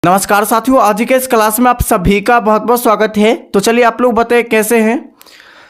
नमस्कार साथियों, आज के इस क्लास में आप सभी का बहुत बहुत स्वागत है। तो चलिए आप लोग बताइए कैसे हैं।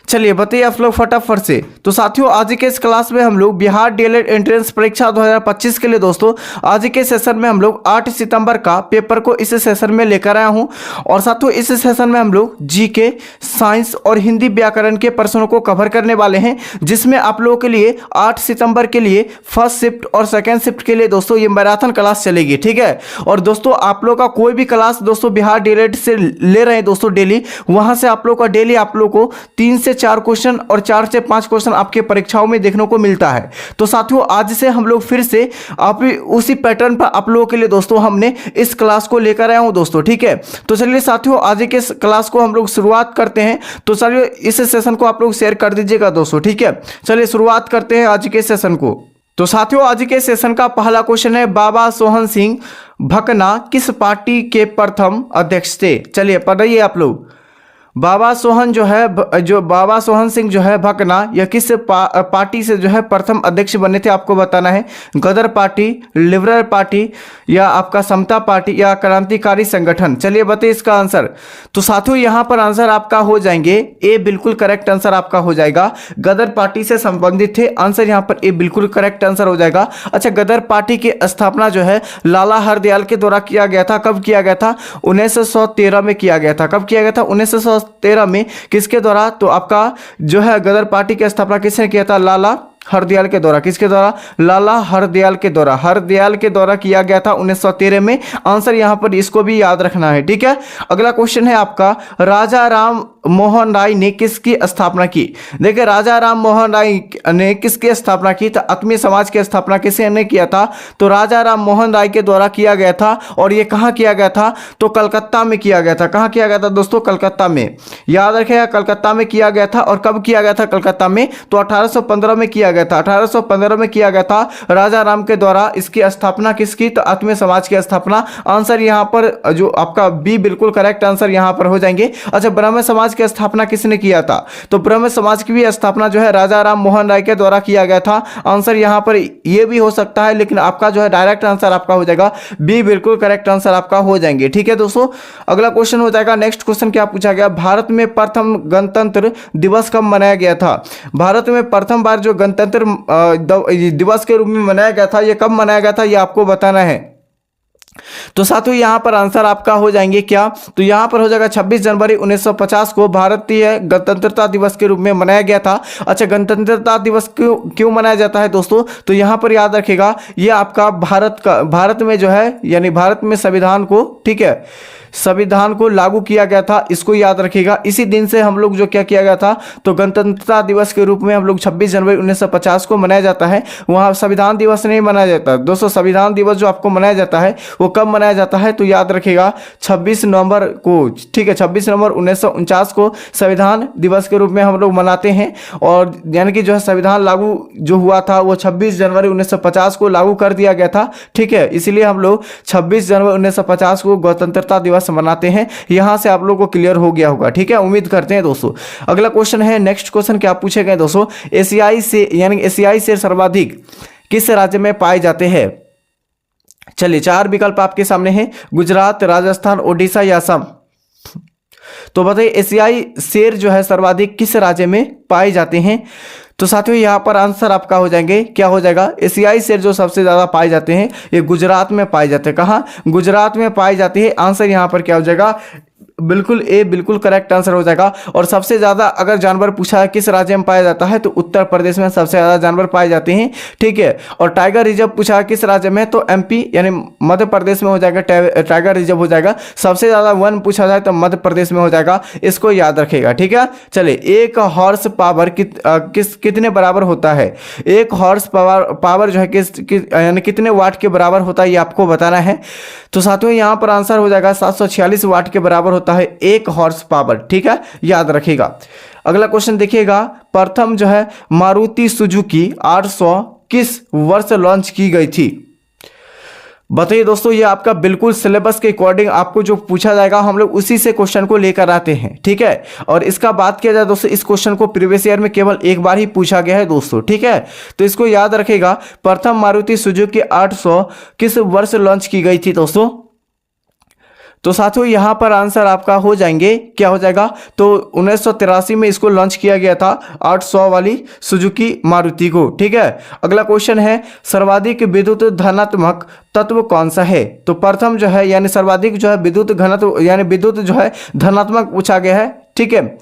चलिए बताइए आप लोग फटाफट से। तो साथियों आज के इस क्लास में हम लोग बिहार डीएलएड एंट्रेंस परीक्षा 2025 के लिए दोस्तों आज के सेशन में हम लोग 8 सितंबर का पेपर को इस सेशन में लेकर आया हूं। और साथियों इस सेशन में हम लोग जीके, साइंस और हिंदी व्याकरण के प्रश्नों को कवर करने वाले हैं, जिसमें आप लोगों के लिए 8 सितंबर के लिए फर्स्ट शिफ्ट और सेकेंड शिफ्ट के लिए दोस्तों ये मैराथन क्लास चलेगी। ठीक है। और दोस्तों आप लोग का कोई भी क्लास दोस्तों बिहार डीएलएड से ले रहे हैं दोस्तों डेली, वहां से आप लोग का डेली आप लोग को 3 से 4 क्वेश्चन और 4 से 5 क्वेश्चन आपके परीक्षाओं में देखने को मिलता है। तो साथियों आज से हम लोग फिर से आप उसी पैटर्न पर आप लोगों के लिए दोस्तों हमने इस क्लास को लेकर आया हूं दोस्तों। ठीक है। तो चलिए साथियों आज के इस क्लास को हम लोग शुरुआत करते हैं। तो चलिए इस सेशन को आप लोग शेयर कर दीजिएगा दोस्तों। ठीक है। चलिए शुरुआत करते हैं आज के सेशन को। तो साथियों आज के सेशन का पहला क्वेश्चन है, बाबा सोहन सिंह भकना किस पार्टी के प्रथम अध्यक्ष थे। चलिए पढ़िए आप लोग। बाबा सोहन सिंह जो है भकना यह किस पार्टी से जो है प्रथम अध्यक्ष बने थे, आपको बताना है। गदर पार्टी, लिबरल पार्टी या आपका समता पार्टी या क्रांतिकारी संगठन। चलिए बताइए इसका आंसर। तो साथियों यहाँ पर आंसर आपका हो जाएंगे ए, बिल्कुल करेक्ट आंसर आपका हो जाएगा। गदर पार्टी से संबंधित थे, आंसर यहाँ पर ए बिल्कुल करेक्ट आंसर हो जाएगा। अच्छा, गदर पार्टी की स्थापना जो है लाला हरदयाल के द्वारा किया गया था। कब किया गया था? 1913 में किया गया था। कब किया गया था? 1913 में। किसके द्वारा? तो आपका जो है गदर पार्टी की स्थापना किसने किया था? लाला हरदयाल के द्वारा। किसके द्वारा? लाला हरदयाल के द्वारा। हरदयाल के द्वारा किया गया था 1913 में। आंसर यहां पर इसको भी याद रखना है। ठीक है। अगला क्वेश्चन है आपका, राजा राम मोहन राय ने किसकी स्थापना की। देखिए राजा राम मोहन राय ने किसकी स्थापना की? तो आत्मीय समाज की स्थापना किसने किया था? तो राजा राम मोहन राय के द्वारा किया गया था। और ये कहाँ किया गया था? तो कलकत्ता में किया गया था। कहाँ किया गया था दोस्तों? कलकत्ता में। याद रखिएगा कलकत्ता में किया गया था। और कब किया गया था कलकत्ता में? तो 1815 में किया गया था। 1815 में किया गया था राजा राम के द्वारा। इसकी स्थापना किसकी? तो आत्मीय समाज की स्थापना। आंसर यहां पर जो आपका बी बिल्कुल करेक्ट आंसर यहां पर हो जाएंगे। अच्छा, ब्राह्मण समाज की स्थापना किसने किया था? तो ब्राह्मण समाज की भी स्थापना जो है राजा राम मोहन राय के द्वारा किया गया था। आंसर यहां पर ये भी हो सकता है, लेकिन आपका जो है डायरेक्ट आंसर आपका हो जाएगा बी, बिल्कुल करेक्ट आंसर आपका हो जाएंगे। ठीक है दोस्तों। अगला क्वेश्चन हो जाएगा, नेक्स्ट क्वेश्चन क्या पूछा गया, भारत में प्रथम गणतंत्र दिवस कब मनाया गया था। भारत में प्रथम बार जो गणतंत्र दिवस के रूप में मनाया गया था, यह कब मनाया गया था, यह आपको बताना है। तो साथियों यहां पर आंसर आपका हो जाएंगे क्या? तो यहां पर हो जाएगा 26 जनवरी 1950 को भारतीय गणतंत्रता दिवस के रूप में मनाया गया था। अच्छा, गणतंत्रता दिवस क्यों मनाया जाता है दोस्तों? तो यहां पर याद रखिएगा ये आपका भारत में जो है यानी भारत में संविधान को, ठीक है, संविधान को लागू किया गया था, इसको याद रखिएगा। इसी दिन से हम लोग जो क्या किया गया था, तो गणतंत्रता दिवस के रूप में हम लोग 26 जनवरी 1950 को मनाया जाता है। वहाँ संविधान दिवस नहीं मनाया जाता दोस्तों। संविधान दिवस जो आपको मनाया जाता है वो कब मनाया जाता है? तो याद रखिएगा 26 नवंबर को। ठीक है, 26 नवंबर 1949 को संविधान दिवस के रूप में हम लोग मनाते हैं। और यानी कि जो है संविधान लागू जो हुआ था वो 26 जनवरी 1950 को लागू कर दिया गया था। ठीक है, इसलिए हम लोग 26 जनवरी 1950 को गणतंत्रता दिवस मनाते हैं। यहां से आप लोगों को क्लियर हो गया होगा। ठीक है, उम्मीद करते हैं दोस्तों। अगला क्वेश्चन है, नेक्स्ट क्वेश्चन क्या पूछे गए दोस्तों, एशियाई से यानी एशियाई शेर सर्वाधिक किस राज्य में पाए जाते हैं। चलिए 4 विकल्प आपके सामने हैं, गुजरात, राजस्थान, ओडिशा या असम। तो बताइए एशियाई शेर जो है सर्वाधिक किस राज्य में पाए जाते हैं। तो साथियों यहाँ पर आंसर आपका हो जाएंगे, क्या हो जाएगा, एशियाई शेर जो सबसे ज्यादा पाए जाते हैं ये गुजरात में पाए जाते हैं। कहाँ? गुजरात में पाए जाती है। आंसर यहाँ पर क्या हो जाएगा, बिल्कुल ए, बिल्कुल करेक्ट आंसर हो जाएगा। और सबसे ज्यादा अगर जानवर पूछा है किस राज्य में पाया जाता है, तो उत्तर प्रदेश में सबसे ज्यादा जानवर पाए जाते हैं। ठीक है। और टाइगर रिजर्व पूछा है किस राज्य में, तो एमपी यानी मध्य प्रदेश में हो जाएगा, टाइगर रिजर्व हो जाएगा। सबसे ज्यादा वन पूछा जाए तो मध्य प्रदेश में हो जाएगा, इसको याद रखेगा। ठीक है। चलिए, एक हॉर्स पावर कितने बराबर होता है। एक हॉर्स पावर जो है यानी कितने वाट के बराबर होता है, ये आपको बताना है। तो साथियों यहाँ पर आंसर हो जाएगा 746 वाट के बराबर होता है एक हॉर्स पावर। ठीक है, याद रखिएगा। अगला क्वेश्चन देखिएगा, प्रथम जो है मारुति सुजुकी 800 किस वर्ष लॉन्च की गई थी। बताइए दोस्तों, ये आपका बिल्कुल सिलेबस के अकॉर्डिंग आपको जो पूछा जाएगा हम लोग उसी से क्वेश्चन को लेकर आते हैं। ठीक है। और इसका बात किया जाए दोस्तों, इस क्वेश्चन को प्रीवियस ईयर में केवल एक बार ही पूछा गया है दोस्तों। ठीक है, तो इसको याद रखेगा। प्रथम मारुति सुजुकी 800 किस वर्ष लॉन्च की गई थी दोस्तों? तो साथियों यहाँ पर आंसर आपका हो जाएंगे, क्या हो जाएगा, तो 1983 में इसको लॉन्च किया गया था 800 वाली सुजुकी मारुति को। ठीक है, अगला क्वेश्चन है सर्वाधिक विद्युत धनात्मक तत्व कौन सा है। तो प्रथम जो है यानी सर्वाधिक जो है विद्युत घनत्व यानी विद्युत जो है धनात्मक पूछा गया है। ठीक है,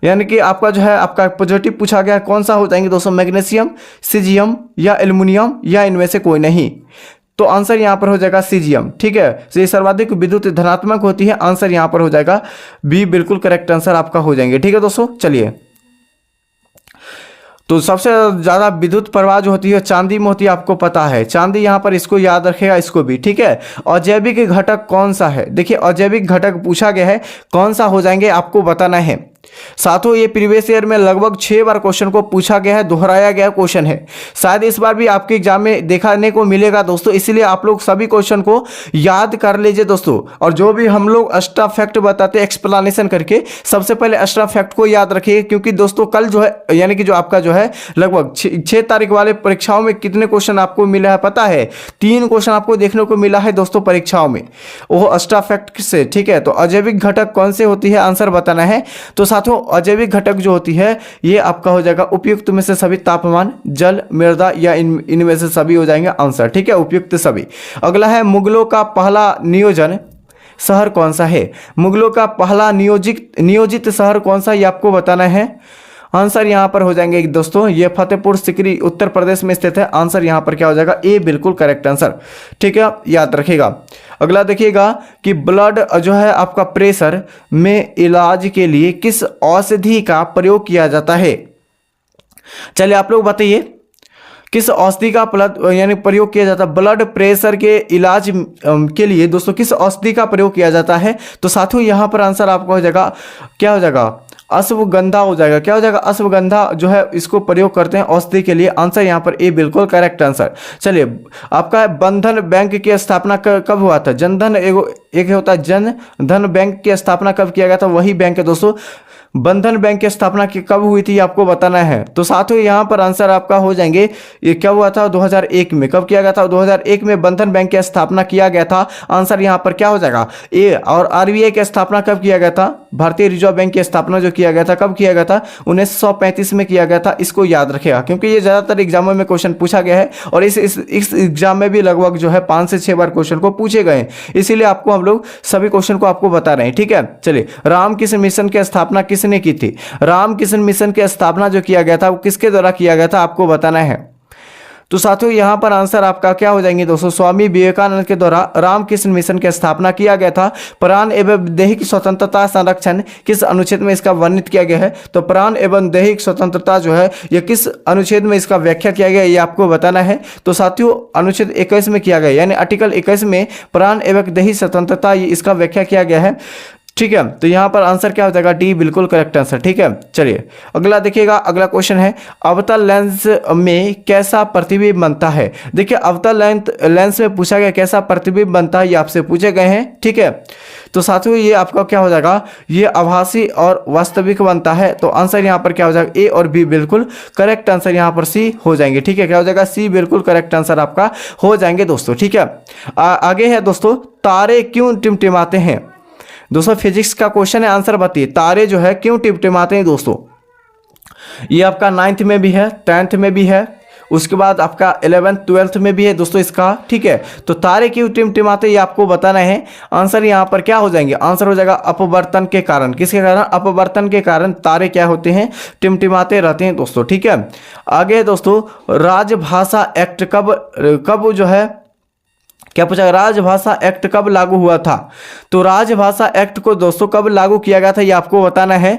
यानी कि आपका जो है आपका पॉजिटिव पूछा गया है, कौन सा हो जाएंगे दोस्तों, मैग्नीशियम, सीजियम या एल्युमिनियम या इनमें से कोई नहीं। तो आंसर यहाँ पर हो जाएगा सीजियम। ठीक है, तो ये सर्वाधिक विद्युत धनात्मक होती है, आंसर यहाँ पर हो जाएगा बी, बिल्कुल करेक्ट आंसर आपका हो जाएंगे। ठीक है दोस्तों, चलिए, तो सबसे ज़्यादा विद्युत प्रवाह जो होती है चांदी में होती है, आपको पता है, चांदी यहाँ पर इसको याद रखेगा, इसको भी। ठीक है, अजैविक घटक कौन सा है, देखिए अजैविक घटक पूछा गया है, कौन सा हो जाएंगे आपको बताना है। साथियों ये प्रीवियस ईयर में लगभग 6 बार क्वेश्चन को पूछा गया है, दोहराया गया क्वेश्चन है, शायद इस बार भी आपके एग्जाम में देखने को मिलेगा दोस्तों, इसलिए आप लोग सभी क्वेश्चन को याद कर लीजिए दोस्तों। और जो भी हम लोग एक्स्ट्रा फैक्ट बताते हैं एक्सप्लेनेशन करके, सबसे पहले एक्स्ट्रा फैक्ट को याद रखिए, क्योंकि दोस्तों कल जो है यानी कि जो आपका जो है लगभग 6 तारीख वाले परीक्षाओं में कितने क्वेश्चन आपको मिला है पता है, 3 क्वेश्चन आपको देखने को मिला है दोस्तों परीक्षाओं में, वो एक्स्ट्रा फैक्ट से। ठीक है, तो अजैविक घटक कौन से होती है आंसर बताना है। तो साथियों अजैविक घटक जो होती है ये आपका हो जाएगा उपयुक्त में से सभी, तापमान, जल, मृदा या इनमें से सभी हो जाएंगे आंसर। ठीक है, उपयुक्त सभी। अगला है मुगलों का पहला नियोजन शहर कौन सा है। मुगलों का पहला नियोजित शहर कौन सा, ये आपको बताना है। आंसर यहाँ पर हो जाएंगे दोस्तों ये फतेहपुर सिकरी उत्तर प्रदेश में स्थित है, आंसर यहाँ पर क्या हो जाएगा, ए, बिल्कुल करेक्ट आंसर। ठीक है, याद रखिएगा। अगला देखिएगा कि ब्लड जो है आपका प्रेशर में इलाज के लिए किस औषधि का प्रयोग किया जाता है। चलिए आप लोग बताइए किस औषधि का यानी प्रयोग किया जाता है ब्लड प्रेशर के इलाज के लिए दोस्तों, किस औषधि का प्रयोग किया जाता है। तो साथियों यहाँ पर आंसर आपका हो जाएगा, क्या हो जाएगा, अश्वगंधा हो जाएगा। क्या हो जाएगा, अश्वगंधा जो है इसको प्रयोग करते हैं औषधि के लिए, आंसर यहाँ पर ए, बिल्कुल करेक्ट आंसर। चलिए आपका बंधन बैंक की स्थापना कब हुआ था। जनधन एक होता है जन धन बैंक की स्थापना कब किया गया था, वही बैंक है दोस्तों। बंधन बैंक की स्थापना कब हुई थी आपको बताना है। तो साथियों यहाँ पर आंसर आपका हो जाएंगे, ये क्या हुआ था 2001 में। कब किया गया था, 2001 में बंधन बैंक की स्थापना किया गया था, आंसर यहाँ पर क्या हो जाएगा ए। और आरबीआई की स्थापना कब किया गया था, भारतीय रिजर्व बैंक की स्थापना जो किया गया था कब किया गया था, 1935 में किया गया था। इसको याद रखेगा क्योंकि ये ज़्यादातर एग्जामों में क्वेश्चन पूछा गया है और इस एग्जाम में भी लगभग जो है 5 से 6 बार क्वेश्चन को पूछे गए, इसीलिए आपको हम लोग सभी क्वेश्चन को आपको बता रहे हैं। ठीक है, चलिए रामकृष्ण मिशन की स्थापना किसने की थी। रामकृष्ण मिशन की स्थापना जो किया गया था वो किसके द्वारा किया गया था आपको बताना है। तो साथियों यहाँ पर आंसर आपका क्या हो जाएंगे दोस्तों, स्वामी विवेकानंद के द्वारा रामकृष्ण मिशन की स्थापना किया गया था। प्राण एवं दैहिक स्वतंत्रता संरक्षण किस अनुच्छेद में इसका वर्णित किया गया है। तो प्राण एवं दैहिक स्वतंत्रता जो है ये किस अनुच्छेद में इसका व्याख्या किया गया है ये आपको बताना है। तो साथियों अनुच्छेद 21 में किया गया, यानी आर्टिकल 21 में प्राण एवं दैहिक स्वतंत्रता इसका व्याख्या किया गया है। ठीक है, तो यहाँ पर आंसर क्या हो जाएगा, डी, बिल्कुल करेक्ट आंसर। ठीक है, चलिए अगला देखिएगा। अगला क्वेश्चन है अवतल लेंस में कैसा प्रतिबिंब बनता है। देखिए अवतल लेंस में पूछा गया कैसा प्रतिबिंब बनता है, ये आपसे पूछे गए हैं। ठीक है, तो साथियों ये आपका क्या हो जाएगा, ये आभासी और वास्तविक बनता है। तो आंसर यहाँ पर क्या हो जाएगा, ए और बी, बिल्कुल करेक्ट आंसर यहाँ पर सी हो जाएंगे। ठीक है, क्या हो जाएगा, सी, बिल्कुल करेक्ट आंसर आपका हो जाएंगे दोस्तों। ठीक है, आगे है दोस्तों तारे क्यों टिमटिमाते हैं। दोस्तों फिजिक्स का क्वेश्चन है, आंसर बताइए तारे जो है क्यों टिमटिमाते हैं दोस्तों। ये आपका 9th में भी है, 10th में भी है, उसके बाद आपका 11th 12th में भी है दोस्तों इसका। ठीक है, तो तारे क्यों टिमटिमाते ये आपको बताना है। आंसर यहाँ पर क्या हो जाएंगे, आंसर हो जाएगा अपवर्तन के कारण। किसके कारण, अपवर्तन के कारण तारे क्या होते हैं, टिमटिमाते रहते हैं दोस्तों। ठीक है, आगे दोस्तों राजभाषा एक्ट कब जो है क्या पूछा, राजभाषा एक्ट कब लागू हुआ था। तो राजभाषा एक्ट को दोस्तों कब लागू किया गया था ये आपको बताना है।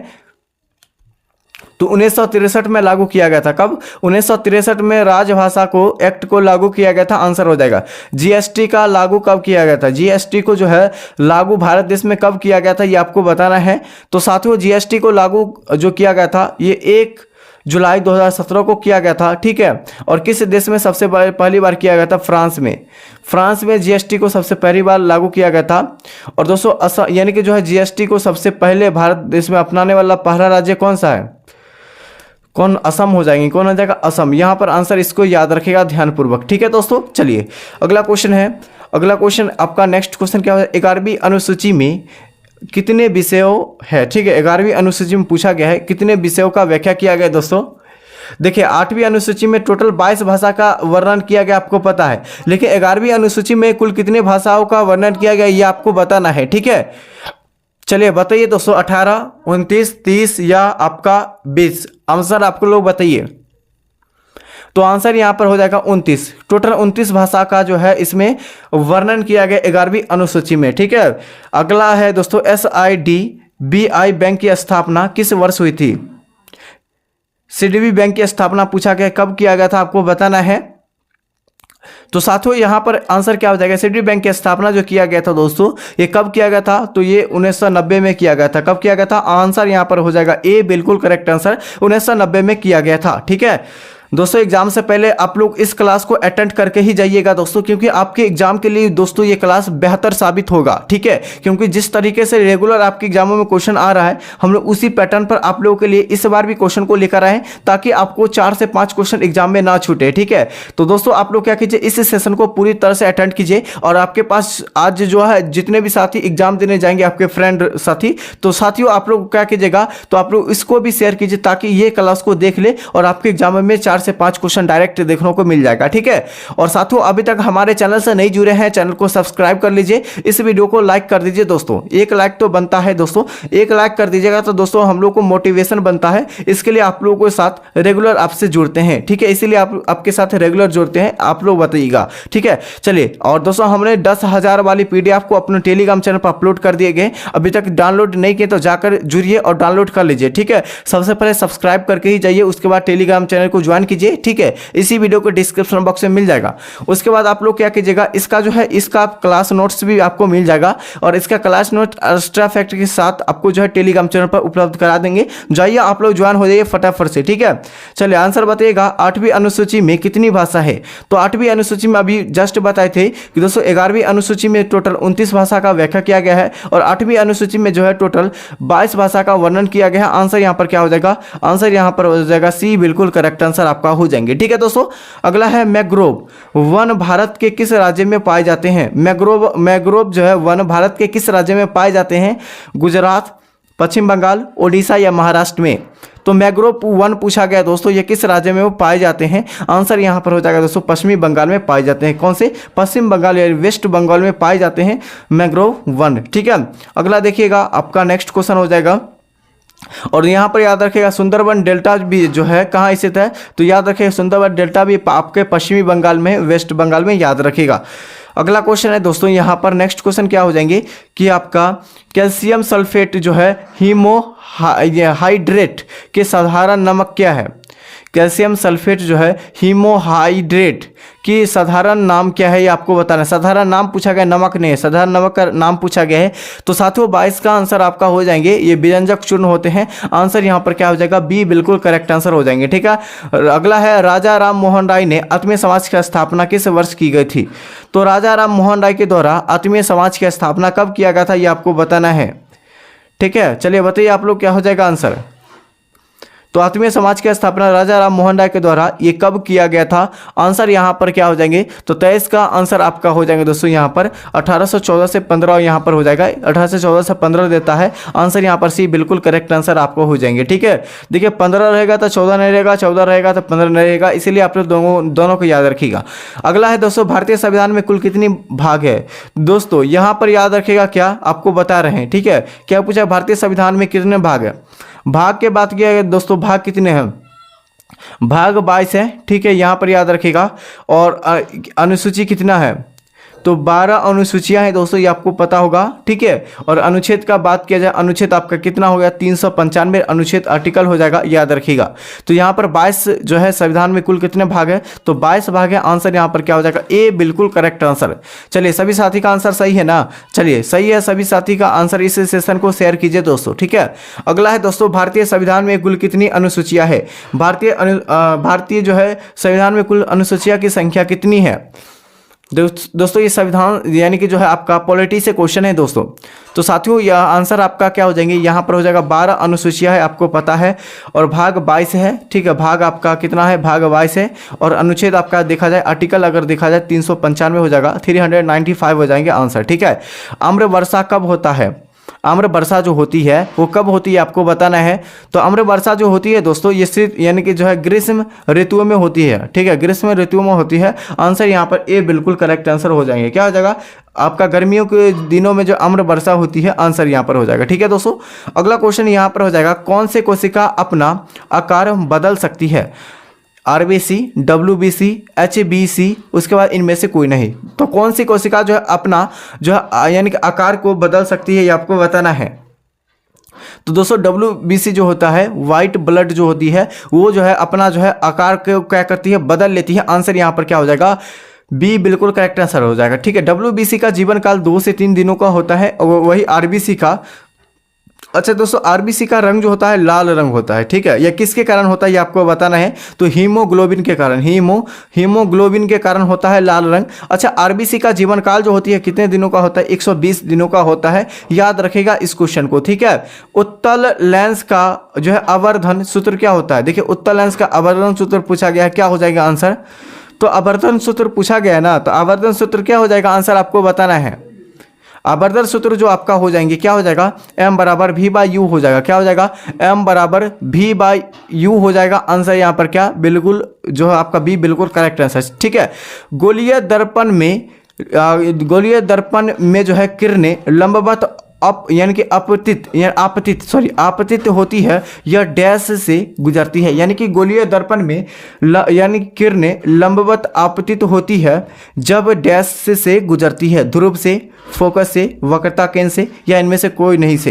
तो 1963 में लागू किया गया था। कब, 1963 में राजभाषा को एक्ट को लागू किया गया था, आंसर हो जाएगा। जीएसटी का लागू कब किया गया था, जीएसटी को जो है लागू भारत देश में कब किया गया था ये आपको बताना है। तो साथियों जीएसटी को लागू जो किया गया था ये 1 जुलाई 2017 को किया गया था। ठीक है, और किस देश में सबसे पहली बार किया गया था, फ्रांस में। फ्रांस में जीएसटी को सबसे पहली बार लागू किया गया था। और दोस्तों असम यानी कि जो है जीएसटी को सबसे पहले भारत देश में अपनाने वाला पहला राज्य कौन सा है, कौन, असम हो जाएंगे, कौन हो जाएगा, असम। यहाँ पर आंसर इसको याद रखेगा ध्यानपूर्वक। ठीक है दोस्तों, चलिए अगला क्वेश्चन है अगला क्वेश्चन आपका नेक्स्ट क्वेश्चन क्या है, 11वीं अनुसूची में कितने विषयों है। ठीक है, 11वीं अनुसूची में पूछा गया है कितने विषयों का व्याख्या किया गया दोस्तों। देखिए 8वीं अनुसूची में टोटल 22 भाषा का वर्णन किया गया, आपको पता है, लेकिन 11वीं अनुसूची में कुल कितने भाषाओं का वर्णन किया गया ये आपको बताना है। ठीक है, चलिए बताइए दोस्तों, 18, 29, 30 या आपका 20, आंसर आपको लोग बताइए। तो आंसर यहाँ पर हो जाएगा 29। टोटल 29 भाषा का जो है इसमें वर्णन किया गया 11वीं अनुसूची में। ठीक है, अगला है दोस्तों, SIDBI बैंक की स्थापना किस वर्ष हुई थी। सिडबी बैंक की स्थापना पूछा गया, कब किया गया था आपको बताना है। तो साथियों यहाँ पर आंसर क्या हो जाएगा, सिडबी बैंक की स्थापना जो किया गया था दोस्तों ये कब किया गया था, तो ये 1990 में किया गया था। कब किया गया था, आंसर यहाँ पर हो जाएगा ए, बिल्कुल करेक्ट आंसर, 1990 में किया गया था। ठीक है दोस्तों, एग्जाम से पहले आप लोग इस क्लास को अटेंड करके ही जाइएगा दोस्तों, क्योंकि आपके एग्जाम के लिए दोस्तों ये क्लास बेहतर साबित होगा। ठीक है, क्योंकि जिस तरीके से रेगुलर आपके एग्जामों में क्वेश्चन आ रहा है, हम लोग उसी पैटर्न पर आप लोगों के लिए इस बार भी क्वेश्चन को लेकर आए, ताकि आपको 4 से 5 क्वेश्चन एग्जाम में ना छूटे। ठीक है, तो दोस्तों आप लोग क्या कीजिए, इस सेशन को पूरी तरह से अटेंड कीजिए, और आपके पास आज जो है जितने भी साथी एग्जाम देने जाएंगे आपके फ्रेंड साथी, तो साथियों आप लोग क्या कीजिएगा, तो आप लोग इसको भी शेयर कीजिए, ताकि ये क्लास को देख ले और आपके एग्जाम में 4 से 5 क्वेश्चन डायरेक्ट देखने को मिल जाएगा। ठीक है, और साथियों अभी तक हमारे चैनल से नहीं जुड़े हैं, चैनल को सब्सक्राइब कर लीजिए, इस वीडियो को लाइक कर दीजिए दोस्तों, 1 लाइक तो बनता है दोस्तों, 1 लाइक कर दीजिएगा तो दोस्तों हम लोग को मोटिवेशन बनता है, इसके लिए आप लोगों के साथ रेगुलर आपसे जुड़ते हैं। ठीक है, इसीलिए आपके साथ रेगुलर जुड़ते हैं, आप लोग बताइएगा। ठीक है, चलिए, और दोस्तों हमने 10,000 वाली PDF को अपने टेलीग्राम चैनल पर अपलोड कर दिए गए, अभी तक डाउनलोड नहीं किए तो जाकर जुड़िए और डाउनलोड कर लीजिए। ठीक है, सबसे पहले सब्सक्राइब करके ही जाइए, उसके बाद टेलीग्राम चैनल को ज्वाइन कीजिए। ठीक है, इसी वीडियो को डिस्क्रिप्शन बॉक्स में मिल जाएगा। उसके बाद आप लोग क्या कीजिएगा, इसका जो है इसका क्लास नोट्स भी आपको मिल जाएगा, और इसका क्लास नोट एक्स्ट्रा फैक्ट के साथ आपको जो है टेलीग्राम चैनल पर उपलब्ध करा देंगे। जाइए आप लोग ज्वाइन हो जाइए फटाफट से। ठीक है, चलिए आंसर बताइएगा, 8वीं अनुसूची में कितनी भाषा है। तो 8वीं अनुसूची में अभी जस्ट बताए थे कि दोस्तों 11वीं अनुसूची में टोटल 29 भाषा का व्याख्या किया गया है, और 8वीं अनुसूची में जो है टोटल 22 भाषा का वर्णन किया गया है। आंसर यहाँ पर क्या हो जाएगा, आंसर यहाँ पर हो जाएगा सी, बिल्कुल करेक्ट आंसर आपका हो जाएंगे। ठीक है दोस्तों, अगला है मैंग्रोव वन भारत के किस राज्य में पाए जाते हैं। मैंग्रोव जो है वन भारत के किस राज्य में पाए जाते हैं, गुजरात, पश्चिम बंगाल, ओडिशा या महाराष्ट्र में। तो मैंग्रोव वन पूछा गया दोस्तों, ये किस राज्य में वो पाए जाते हैं। आंसर यहाँ पर हो जाएगा दोस्तों पश्चिमी बंगाल में पाए जाते हैं। कौन से, पश्चिम बंगाल या वेस्ट बंगाल में पाए जाते हैं मैंग्रोव वन। ठीक है, अगला देखिएगा आपका नेक्स्ट क्वेश्चन हो जाएगा, और यहाँ पर याद रखिएगा सुंदरबन डेल्टा भी जो है कहाँ स्थित है, तो याद रखिएगा सुंदरबन डेल्टा भी आपके पश्चिमी बंगाल में, वेस्ट बंगाल में, याद रखिएगा। अगला क्वेश्चन है दोस्तों, यहाँ पर नेक्स्ट क्वेश्चन क्या हो जाएंगे कि आपका कैल्शियम सल्फेट जो है हीमोहाइड्रेट के साधारण नमक क्या है। कैल्शियम सल्फेट जो है हीमोहाइड्रेट की साधारण नाम क्या है ये आपको बताना है। साधारण नाम पूछा गया, नमक नहीं है, साधारण नमक का नाम पूछा गया है। तो साथियों 22 का आंसर आपका हो जाएंगे, ये व्यंजक चूर्ण होते हैं। आंसर यहाँ पर क्या हो जाएगा, बी, बिल्कुल करेक्ट आंसर हो जाएंगे। ठीक है, अगला है राजा राम मोहन राय ने आत्मीय समाज की स्थापना किस वर्ष की गई थी। तो राजा राम मोहन राय के द्वारा आत्मीय समाज की स्थापना कब किया गया था ये आपको बताना है। ठीक है, चलिए बताइए आप लोग क्या हो जाएगा आंसर। तो आत्मीय समाज की स्थापना राजा राम मोहन राय के द्वारा ये कब किया गया था। आंसर यहाँ पर क्या हो जाएंगे, तो 23 का आंसर आपका हो जाएंगे दोस्तों यहाँ पर 1814 से 15 यहाँ पर हो जाएगा, 1814 से 15 देता है। आंसर यहाँ पर सी, बिल्कुल करेक्ट आंसर आपको हो जाएंगे। ठीक है, देखिए 15 रहेगा तो 14 नहीं रहेगा, 14 रहेगा तो 15 नहीं रहेगा, इसीलिए आप लोग दोनों को याद रखिएगा। अगला है दोस्तों, भारतीय संविधान में कुल कितनी भाग है। दोस्तों यहाँ पर याद रखिएगा, क्या आपको बता रहे हैं। ठीक है, क्या पूछा, भारतीय संविधान में कितने भाग है। भाग के बात किया गया दोस्तों, भाग कितने हैं, भाग 22 है। ठीक है, यहाँ पर याद रखिएगा। और अनुसूची कितना है, तो 12 अनुसूचियां हैं दोस्तों, ये आपको पता होगा। ठीक है, और अनुच्छेद का बात किया जाए, अनुच्छेद आपका कितना हो गया, 395 अनुच्छेद आर्टिकल हो जाएगा, याद रखिएगा। तो यहाँ पर 22 जो है संविधान में कुल कितने भाग है, तो 22 भाग है। आंसर यहाँ पर क्या हो जाएगा, ए, बिल्कुल करेक्ट आंसर। चलिए सभी साथी का आंसर सही है ना, चलिए सही है सभी साथी का आंसर। इस सेशन को शेयर कीजिए दोस्तों। ठीक है, अगला है दोस्तों, भारतीय संविधान में कुल कितनी अनुसूचियां है। भारतीय जो है संविधान में कुल अनुसूचियां की संख्या कितनी है। दोस्तों ये संविधान यानी कि जो है आपका पॉलिटी से क्वेश्चन है दोस्तों। तो साथियों यह आंसर आपका क्या हो जाएंगे, यहाँ पर हो जाएगा 12 अनुसूचियाँ है, आपको पता है, और भाग 22 है। ठीक है, भाग आपका कितना है, भाग 22 है। और अनुच्छेद आपका देखा जाए, आर्टिकल अगर देखा जाए 395 हो जाएगा, 395 हो जाएंगे आंसर। ठीक है, आम्र वर्षा कब होता है, आम्र वर्षा जो होती है वो कब होती है आपको बताना है। तो आम्र वर्षा जो होती है दोस्तों ये सिर्फ यानी कि जो है ग्रीष्म ऋतुओं में होती है। ठीक है, ग्रीष्म ऋतुओं में होती है। आंसर यहाँ पर ए बिल्कुल करेक्ट आंसर हो जाएंगे। क्या हो जाएगा आपका, गर्मियों के दिनों में जो आम्र वर्षा होती है, आंसर यहाँ पर हो जाएगा। ठीक है दोस्तों, अगला क्वेश्चन यहाँ पर हो जाएगा, कौन से कोशिका अपना आकार बदल सकती है, आरबीसी, डब्ल्यूबीसी, एचबीसी, उसके बाद इनमें से कोई नहीं। तो कौन सी कोशिका जो है अपना जो है यानी कि आकार को बदल सकती है, ये आपको बताना है। तो दोस्तों डब्ल्यूबीसी जो होता है, वाइट ब्लड जो होती है, वो जो है अपना जो है आकार को क्या करती है, बदल लेती है। आंसर यहाँ पर क्या हो जाएगा, बी बिल्कुल करेक्ट आंसर हो जाएगा। ठीक है, डब्ल्यूबीसी का जीवन काल 2 से 3 दिनों का होता है, और वही आरबीसी का, अच्छा दोस्तों आरबीसी का रंग जो होता है लाल रंग होता है। ठीक है, यह किसके कारण होता है ये आपको बताना है। तो हीमोग्लोबिन के कारण, हीमोग्लोबिन के कारण होता है लाल रंग। अच्छा, आरबीसी का जीवन काल जो होती है कितने दिनों का होता है, 120 दिनों का होता है। याद रखेगा इस क्वेश्चन को। ठीक है, उत्तल लेंस का जो है आवर्धन सूत्र क्या होता है। देखिए उत्तल लेंस का आवर्धन सूत्र पूछा गया है, क्या हो जाएगा आंसर। तो आवर्धन सूत्र पूछा गया है ना, तो आवर्धन सूत्र क्या हो जाएगा, आंसर आपको बताना है। आवर्धन सूत्र जो आपका हो जाएंगे क्या हो जाएगा, m बराबर v बाई यू हो जाएगा। क्या हो जाएगा, m बराबर v बाई यू हो जाएगा। आंसर यहाँ पर क्या बिल्कुल जो है आपका b बिल्कुल करेक्ट आंसर। ठीक है, गोलीय दर्पण में जो है किरणें लंबवत यानी कि आपतित होती है, यह डैश से गुजरती है। यानी कि गोलीय दर्पण में यानी किरणें लंबवत आपतित होती है जब डैश से गुजरती है, ध्रुव से, फोकस से, वक्रता केंद्र से, या इनमें से कोई नहीं से।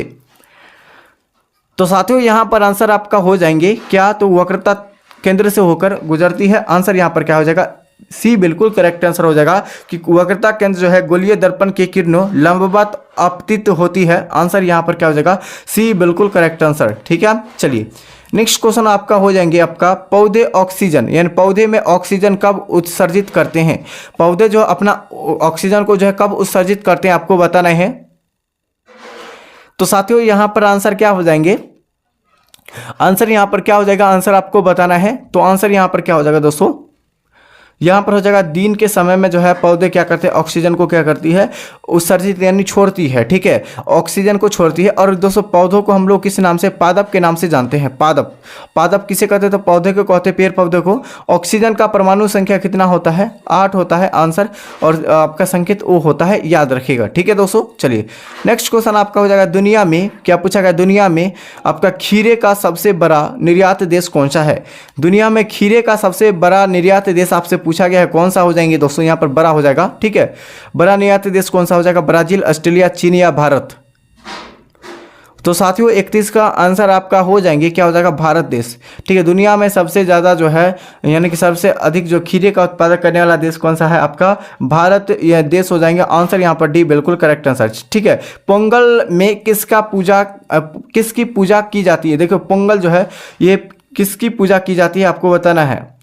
तो साथियों यहाँ पर आंसर आपका हो जाएंगे क्या, तो वक्रता केंद्र से होकर गुजरती है। आंसर यहाँ पर क्या हो जाएगा, सी बिल्कुल करेक्ट आंसर हो जाएगा कि वक्रता केंद्र जो है गोलीय दर्पण की किरणों लंबवत आपतित होती है। आंसर यहाँ पर क्या हो जाएगा, सी बिल्कुल करेक्ट आंसर। ठीक है, चलिए नेक्स्ट क्वेश्चन आपका हो जाएंगे आपका, पौधे ऑक्सीजन यानी पौधे में ऑक्सीजन कब उत्सर्जित करते हैं। पौधे जो अपना ऑक्सीजन को जो है कब उत्सर्जित करते हैं आपको बताना है। तो साथियों यहाँ पर आंसर क्या हो जाएंगे, आंसर यहाँ पर क्या हो जाएगा, आंसर आपको बताना है। तो आंसर यहाँ पर क्या हो जाएगा दोस्तों, यहाँ पर हो जाएगा दिन के समय में जो है पौधे क्या करते हैं, ऑक्सीजन को क्या करती है, उत्सर्जित यानी छोड़ती है। ठीक है, ऑक्सीजन को छोड़ती है। और दोस्तों पौधों को हम लोग किस नाम से, पादप के नाम से जानते हैं। पादप किसे कहते हैं, तो पौधे को कहते हैं, पेड़ पौधे को। ऑक्सीजन का परमाणु संख्या कितना होता है, 8 होता है आंसर, और आपका संकेत ओ होता है, याद रखिएगा। ठीक है दोस्तों, चलिए नेक्स्ट क्वेश्चन आपका हो जाएगा, दुनिया में क्या पूछा गया, दुनिया में आपका खीरे का सबसे बड़ा निर्यात देश कौन सा है। दुनिया में खीरे का सबसे बड़ा निर्यात देश आपसे पूछा गया है, कौन सा हो जाएंगे दोस्तों, यहाँ पर बड़ा हो जाएगा। ठीक है, बड़ा निर्यात देश कौन सा हो जाएगा, ब्राजील, ऑस्ट्रेलिया, चीन या भारत। तो साथियों 31 का आंसर आपका हो जाएंगे, क्या हो जाएगा, भारत देश। ठीक है, दुनिया में सबसे ज़्यादा जो है यानी कि सबसे अधिक जो खीरे का उत्पादन करने वाला देश कौन सा है, आपका भारत यह देश हो जाएंगे। आंसर यहाँ पर डी बिल्कुल करेक्ट आंसर। ठीक है, पोंगल में किसकी पूजा की जाती है। देखो पोंगल जो है ये किसकी पूजा की जाती है आपको बताना है।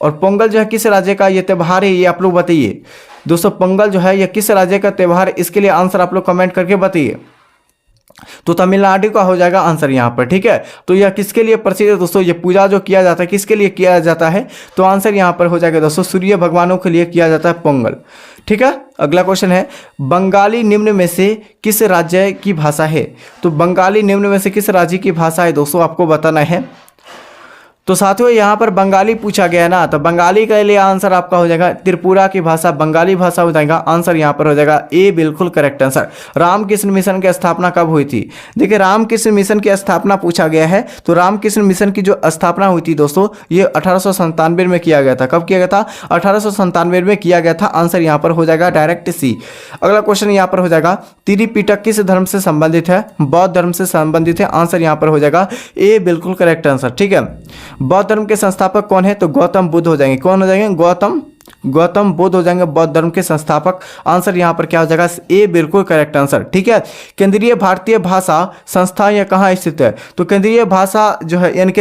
और पोंगल जो है किस राज्य का ये त्यौहार है, ये आप लोग बताइए दोस्तों। पोंगल जो है ये किस राज्य का त्यौहार है, इसके लिए आंसर आप लोग कमेंट करके बताइए। तो तमिलनाडु का हो जाएगा आंसर यहाँ पर। ठीक है, तो यह किसके लिए प्रसिद्ध है दोस्तों, ये पूजा जो किया जाता है किसके लिए किया जाता है, तो आंसर यहाँ पर हो जाएगा दोस्तों, सूर्य भगवानों के लिए किया जाता है पोंगल। ठीक है, अगला क्वेश्चन है, बंगाली निम्न में से किस राज्य की भाषा है। तो बंगाली निम्न में से किस राज्य की भाषा है दोस्तों, आपको बताना है। तो साथियों यहाँ पर बंगाली पूछा गया है ना, तो बंगाली के लिए आंसर आपका हो जाएगा त्रिपुरा की भाषा, बंगाली भाषा हो जाएगा। आंसर यहाँ पर हो जाएगा ए बिल्कुल करेक्ट आंसर। रामकृष्ण मिशन की स्थापना कब हुई थी। देखिए रामकृष्ण मिशन की स्थापना पूछा गया है, तो रामकृष्ण मिशन की जो स्थापना हुई थी दोस्तों ये 1897 में किया गया था। कब किया गया था, 1897 में किया गया था। आंसर यहाँ पर हो जाएगा डायरेक्ट सी। अगला क्वेश्चन यहाँ पर हो जाएगा, त्रिपिटक किस धर्म से संबंधित है, बौद्ध धर्म से संबंधित है। आंसर यहाँ पर हो जाएगा ए बिल्कुल करेक्ट आंसर। ठीक है, बौद्ध धर्म के संस्थापक कौन है, तो गौतम बुद्ध हो जाएंगे। कौन हो जाएंगे, गौतम बुद्ध हो जाएंगे बौद्ध धर्म के संस्थापक। आंसर यहाँ पर क्या हो जाएगा, ए बिल्कुल करेक्ट आंसर। ठीक है, केंद्रीय भारतीय भाषा संस्थान यह कहाँ स्थित है, तो केंद्रीय भाषा जो है यानी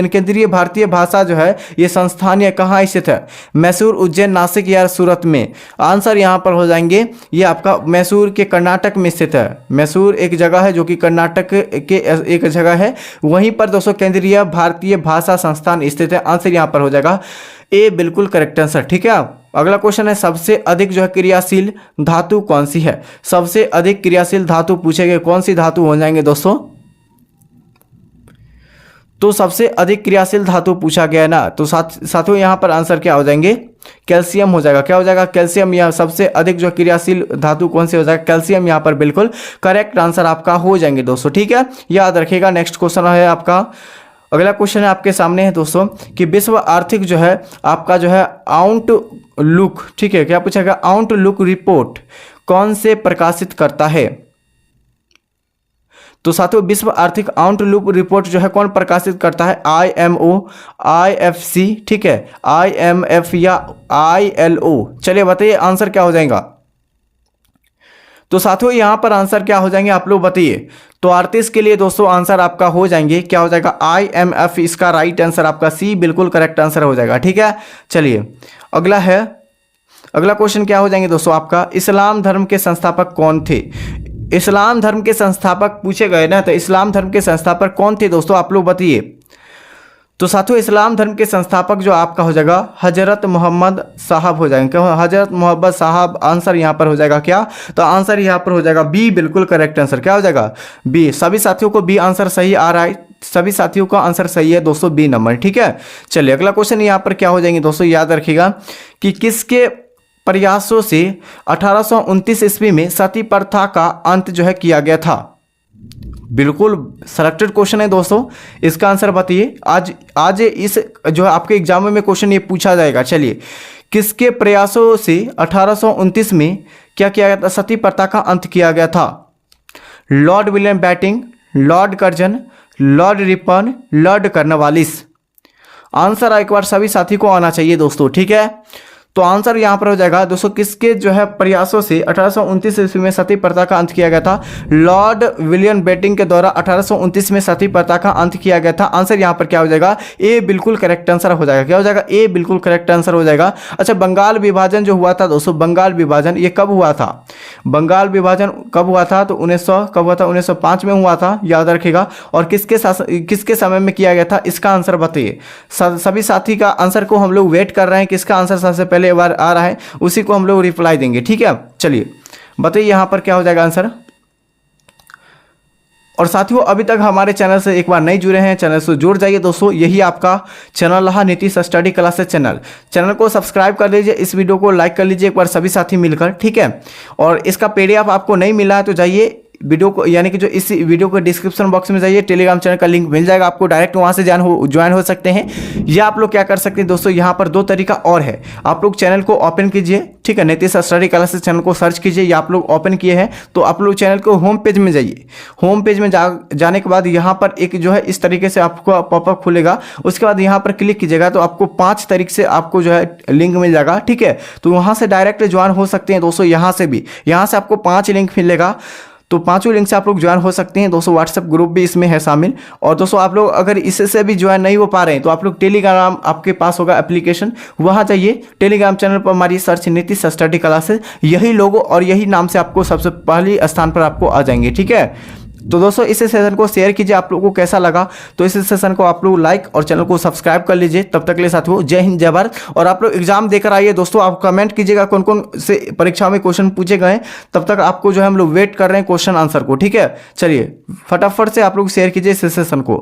केंद्रीय भारतीय भाषा जो है ये संस्थान यह कहाँ स्थित है, मैसूर, उज्जैन, नासिक या सूरत में। आंसर यहाँ पर हो जाएंगे ये आपका मैसूर के कर्नाटक में स्थित है। मैसूर एक जगह है जो कि कर्नाटक के एक जगह है, वहीं पर दोस्तों केंद्रीय भारतीय भाषा संस्थान स्थित है। आंसर यहाँ पर हो जाएगा ए बिल्कुल करेक्ट आंसर। ठीक है, अगला क्वेश्चन है सबसे अधिक जो है क्रियाशील धातु कौन सी है। सबसे अधिक क्रियाशील धातु पूछे गए कौन सी धातु हो जाएंगे दोस्तों, तो सबसे अधिक क्रियाशील धातु पूछा गया है ना, तो साथियों यहाँ पर आंसर क्या हो जाएंगे, कैल्शियम हो जाएगा। क्या हो जाएगा, कैल्शियम। या सबसे अधिक जो क्रियाशील धातु कौन सी हो जाएगा, कैल्शियम यहाँ पर बिल्कुल करेक्ट आंसर आपका हो जाएंगे दोस्तों। ठीक है, याद रखिएगा। नेक्स्ट क्वेश्चन है आपका, अगला क्वेश्चन है आपके सामने है दोस्तों कि विश्व आर्थिक जो है आपका जो है आउटलुक, ठीक है, क्या पूछा गया, आउटलुक रिपोर्ट कौन से प्रकाशित करता है। तो साथियों विश्व आर्थिक आउटलुक रिपोर्ट जो है कौन प्रकाशित करता है, IMO, IFC, ठीक है, IMF या ILO। चलिए बताइए आंसर क्या हो जाएगा। तो साथियों यहाँ पर आंसर क्या हो जाएंगे आप लोग बताइए। तो 38 के लिए दोस्तों आंसर आपका हो जाएंगे, क्या हो जाएगा, IMF इसका राइट आंसर आपका सी बिल्कुल करेक्ट आंसर हो जाएगा। ठीक है, चलिए अगला है, अगला क्वेश्चन क्या हो जाएंगे दोस्तों आपका, इस्लाम धर्म के संस्थापक कौन थे। इस्लाम धर्म के संस्थापक पूछे गए ना, तो इस्लाम धर्म के संस्थापक कौन थे दोस्तों आप लोग बताइए। तो साथियों इस्लाम धर्म के संस्थापक जो आपका हो जाएगा हजरत मोहम्मद साहब हो जाएंगे, हजरत मोहम्मद साहब। आंसर यहाँ पर हो जाएगा क्या, तो आंसर यहाँ पर हो जाएगा बी बिल्कुल करेक्ट आंसर। क्या हो जाएगा, बी। सभी साथियों को बी आंसर सही आ रहा है, सभी साथियों का आंसर सही है दोस्तों, बी नंबर। ठीक है, चलिए अगला क्वेश्चन यहाँ पर क्या हो जाएंगे दोस्तों, याद रखिएगा कि किसके प्रयासों से 1829 ईस्वी में सती प्रथा का अंत जो है किया गया था। बिल्कुल सिलेक्टेड क्वेश्चन है दोस्तों, इसका आंसर बताइए। आज इस जो है आपके एग्जाम में क्वेश्चन ये पूछा जाएगा। चलिए, किसके प्रयासों से 1829 में क्या किया गया था, सती प्रथा का अंत किया गया था। Lord William Bentinck, Lord Curzon, Lord Ripon, Lord Cornwallis. Answer एक बार सभी साथी को आना चाहिए दोस्तों। ठीक है, तो आंसर यहाँ पर हो जाएगा दोस्तों किसके जो है प्रयासों से 1829 ईस्वी में सती प्रथा का अंत किया गया था। लॉर्ड विलियम बेंटिंक के द्वारा 1829 में सती प्रथा का अंत किया गया था। आंसर यहाँ पर क्या हो जाएगा, ए बिल्कुल करेक्ट आंसर हो जाएगा। क्या हो जाएगा, ए बिल्कुल करेक्ट आंसर हो जाएगा। अच्छा, बंगाल विभाजन जो हुआ था दोस्तों, बंगाल विभाजन ये कब हुआ था, बंगाल विभाजन कब हुआ था, तो 1905 में हुआ था, याद रखिएगा। और किसके समय में किया गया था, इसका आंसर बताइए। सभी साथी का आंसर को हम लोग वेट कर रहे हैं, किसका आंसर सबसे पहले बार आ रहा है उसी को हम लोग रिप्लाई देंगे। ठीक है, चलिए बताइए यहां पर क्या हो जाएगा आंसर। और साथियों अभी तक हमारे चैनल से एक बार नहीं जुड़े हैं, चैनल से जुड़ जाइए दोस्तों, यही आपका चैनल रहा नीतीश स्टडी क्लासेस चैनल को सब्सक्राइब कर लीजिए, इस वीडियो को लाइक कर लीजिए एक बार सभी साथी मिलकर। ठीक है, और इसका PDF आपको नहीं मिला है तो जाइए वीडियो को, यानी कि जो इस वीडियो के डिस्क्रिप्शन बॉक्स में जाइए, टेलीग्राम चैनल का लिंक मिल जाएगा आपको, डायरेक्ट वहां से ज्वाइन हो सकते हैं। या आप लोग क्या कर सकते हैं दोस्तों, यहाँ पर दो तरीका और है, आप लोग चैनल को ओपन कीजिए, ठीक है, नीतीश स्टडी क्लासेस चैनल को सर्च कीजिए, या आप लोग ओपन किए हैं तो आप लोग चैनल को होम पेज में जाइए। होम पेज में जाने के बाद यहाँ पर एक जो है इस तरीके से आपको पॉपअप खुलेगा, उसके बाद यहाँ पर क्लिक कीजिएगा तो आपको 5 तरीके से आपको जो है लिंक मिल जाएगा। ठीक है, तो वहाँ से डायरेक्ट ज्वाइन हो सकते हैं दोस्तों, यहाँ से भी, यहाँ से आपको 5 लिंक मिलेगा, तो 5 लिंक से आप लोग ज्वाइन हो सकते हैं दोस्तों। व्हाट्सएप ग्रुप भी इसमें है शामिल। और दोस्तों आप लोग अगर इससे भी ज्वाइन नहीं हो पा रहे हैं तो आप लोग टेलीग्राम आपके पास होगा एप्लीकेशन, वहाँ जाइए, टेलीग्राम चैनल पर हमारी सर्च नीतीश स्टडी क्लासेस, यही लोगो और यही नाम से आपको सबसे पहले स्थान पर आपको आ जाएंगे। ठीक है, तो दोस्तों इस सेशन को शेयर कीजिए, आप लोगों को कैसा लगा, तो इस सेशन को आप लोग लाइक और चैनल को सब्सक्राइब कर लीजिए। तब तक के लिए साथियों जय हिंद जय भारत। और आप लोग एग्जाम देकर आइए दोस्तों, आप कमेंट कीजिएगा कौन कौन से परीक्षा में क्वेश्चन पूछे गए, तब तक आपको जो है हम लोग वेट कर रहे हैं क्वेश्चन आंसर को। ठीक है, चलिए फटाफट से आप लोग शेयर कीजिए इस सेशन को।